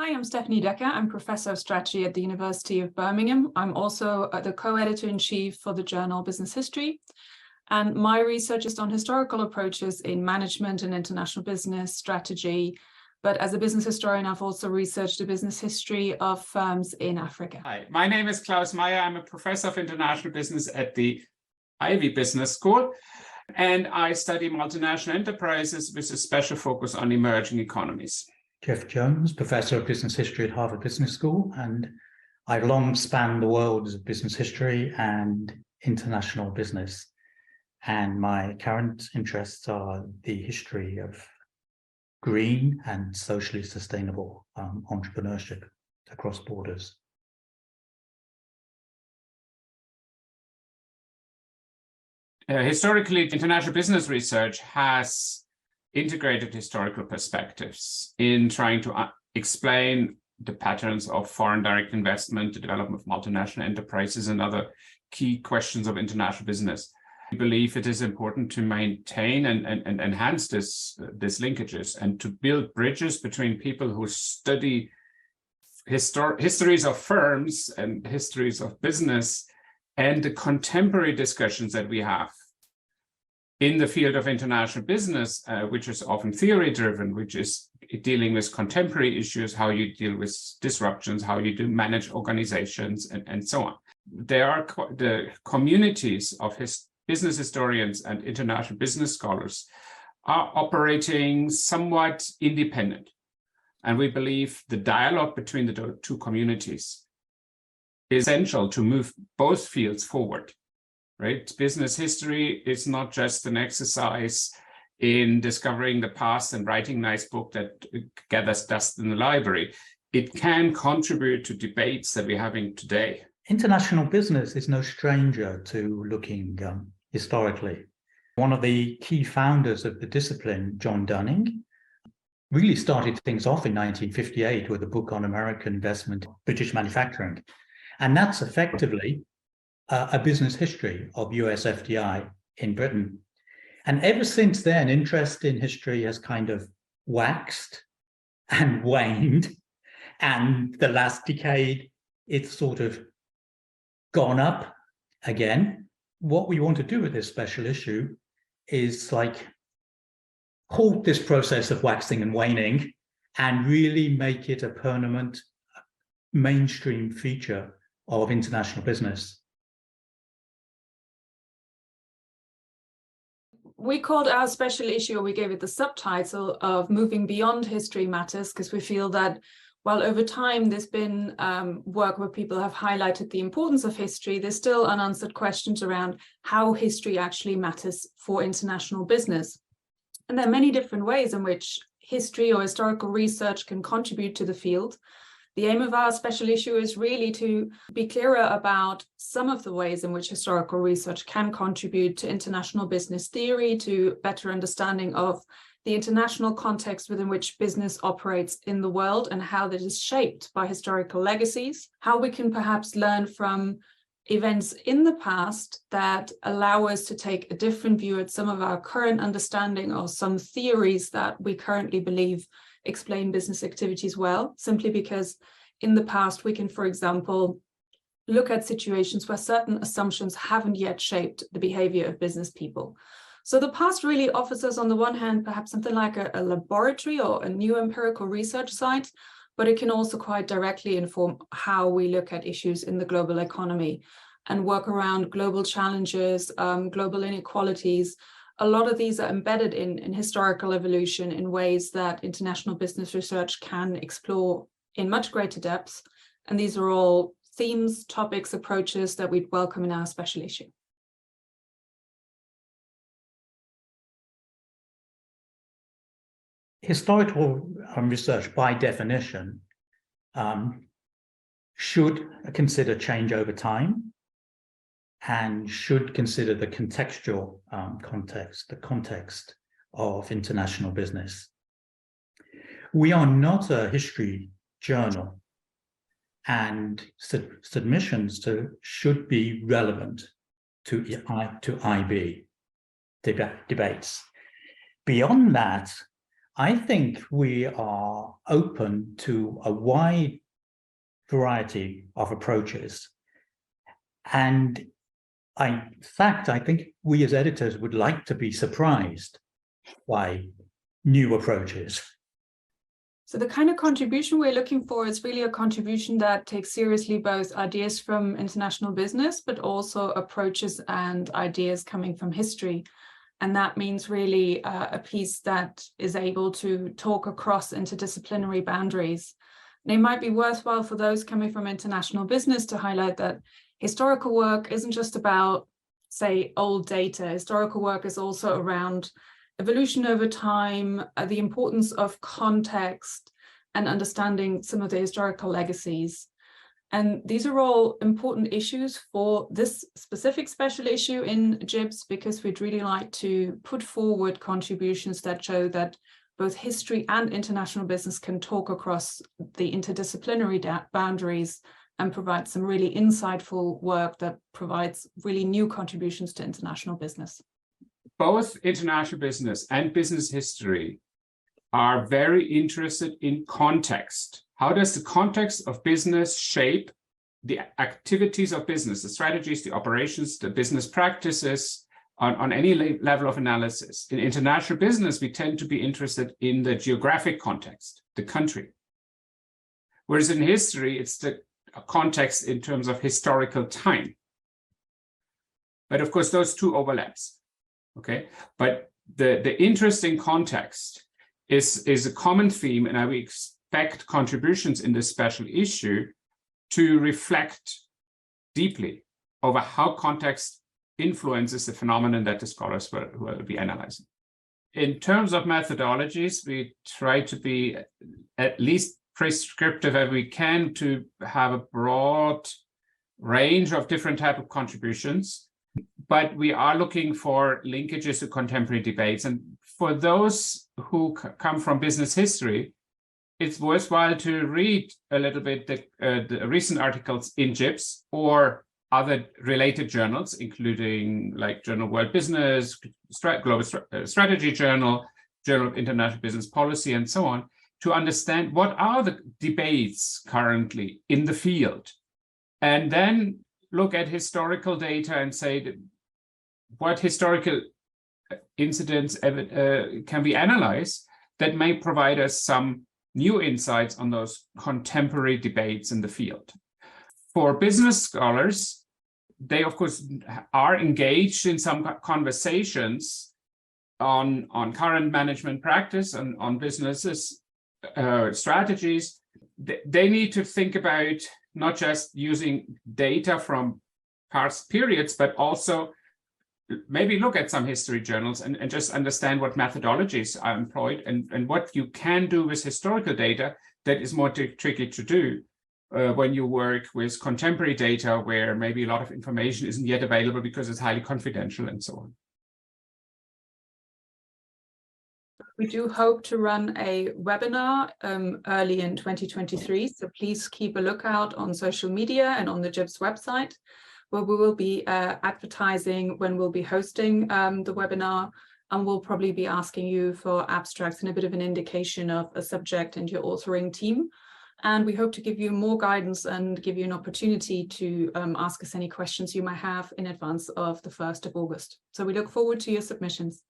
Hi, I'm Stephanie Decker. I'm Professor of Strategy at the University of Birmingham. I'm also the co-editor-in-chief for the journal Business History. And my research is on historical approaches in management and international business strategy. But as a business historian, I've also researched the business history of firms in Africa. Hi, my name is Klaus Meyer. I'm a professor of international business at the Ivey Business School. And I study multinational enterprises with a special focus on emerging economies. Jeff Jones, Professor of Business History at Harvard Business School, and I've long spanned the worlds of business history and international business. And my current interests are the history of green and socially sustainable entrepreneurship across borders. Historically, international business research has integrated historical perspectives in trying to explain the patterns of foreign direct investment, the development of multinational enterprises, and other key questions of international business. We believe it is important to maintain and enhance these linkages and to build bridges between people who study histories of firms and histories of business and the contemporary discussions that we have in the field of international business, which is often theory-driven, which is dealing with contemporary issues, how you deal with disruptions, how you manage organizations, and so on. There are the communities of business historians and international business scholars are operating somewhat independent. And we believe the dialogue between the two communities is essential to move both fields forward. Right? Business history is not just an exercise in discovering the past and writing a nice book that gathers dust in the library. It can contribute to debates that we're having today. International business is no stranger to looking historically. One of the key founders of the discipline, John Dunning, really started things off in 1958 with a book on American investment, British manufacturing. And that's effectively a business history of US FDI in Britain. And ever since then, interest in history has kind of waxed and waned. And the last decade, it's sort of gone up again. What we want to do with this special issue is like halt this process of waxing and waning and really make it a permanent mainstream feature of international business. We called our special issue, or we gave it the subtitle of Moving Beyond History Matters, because we feel that while over time there's been work where people have highlighted the importance of history, there's still unanswered questions around how history actually matters for international business. And there are many different ways in which history or historical research can contribute to the field. The aim of our special issue is really to be clearer about some of the ways in which historical research can contribute to international business theory, to better understanding of the international context within which business operates in the world and how that is shaped by historical legacies, how we can perhaps learn from events in the past that allow us to take a different view at some of our current understanding or some theories that we currently believe explain business activities well, simply because in the past we can, for example, look at situations where certain assumptions haven't yet shaped the behavior of business people. So the past really offers us, on the one hand, perhaps something like a laboratory or a new empirical research site, but it can also quite directly inform how we look at issues in the global economy and work around global challenges, global inequalities. A lot of these are embedded in historical evolution in ways that international business research can explore in much greater depth. And these are all themes, topics, approaches that we'd welcome in our special issue. Historical research, by definition, should consider change over time and should consider the contextual context, the context of international business. We are not a history journal, and submissions should be relevant to IB debates. Beyond that, I think we are open to a wide variety of approaches. And in fact, I think we as editors would like to be surprised by new approaches. So the kind of contribution we're looking for is really a contribution that takes seriously both ideas from international business, but also approaches and ideas coming from history. And that means really a piece that is able to talk across interdisciplinary boundaries. And it might be worthwhile for those coming from international business to highlight that historical work isn't just about, say, old data. Historical work is also around evolution over time, the importance of context, and understanding some of the historical legacies. And these are all important issues for this specific special issue in JIBS, because we'd really like to put forward contributions that show that both history and international business can talk across the interdisciplinary boundaries and provide some really insightful work that provides really new contributions to international business. Both international business and business history are very interested in context. How does the context of business shape the activities of business, the strategies, the operations, the business practices on any level of analysis? In international business, we tend to be interested in the geographic context, the country. Whereas in history, it's the context in terms of historical time. But of course, those two overlaps. Okay, but the interesting context is a common theme, and I would expect contributions in this special issue to reflect deeply over how context influences the phenomenon that the scholars will be analyzing. In terms of methodologies, we try to be at least prescriptive as we can to have a broad range of different types of contributions. But we are looking for linkages to contemporary debates. And for those who come from business history, it's worthwhile to read a little bit the recent articles in JIBS or other related journals, including like Journal of World Business, Global Strategy Journal, Journal of International Business Policy, and so on, to understand what are the debates currently in the field. And then look at historical data and say what historical incidents can we analyze that may provide us some new insights on those contemporary debates in the field. For business scholars, they of course are engaged in some conversations on current management practice and on businesses strategies. They need to think about not just using data from past periods, but also maybe look at some history journals and just understand what methodologies are employed and what you can do with historical data that is more tricky to do when you work with contemporary data where maybe a lot of information isn't yet available because it's highly confidential and so on. We do hope to run a webinar early in 2023, so please keep a lookout on social media and on the JIBS website, where we will be advertising when we'll be hosting the webinar, and we'll probably be asking you for abstracts and a bit of an indication of a subject and your authoring team. And we hope to give you more guidance and give you an opportunity to ask us any questions you might have in advance of the 1st of August. So we look forward to your submissions.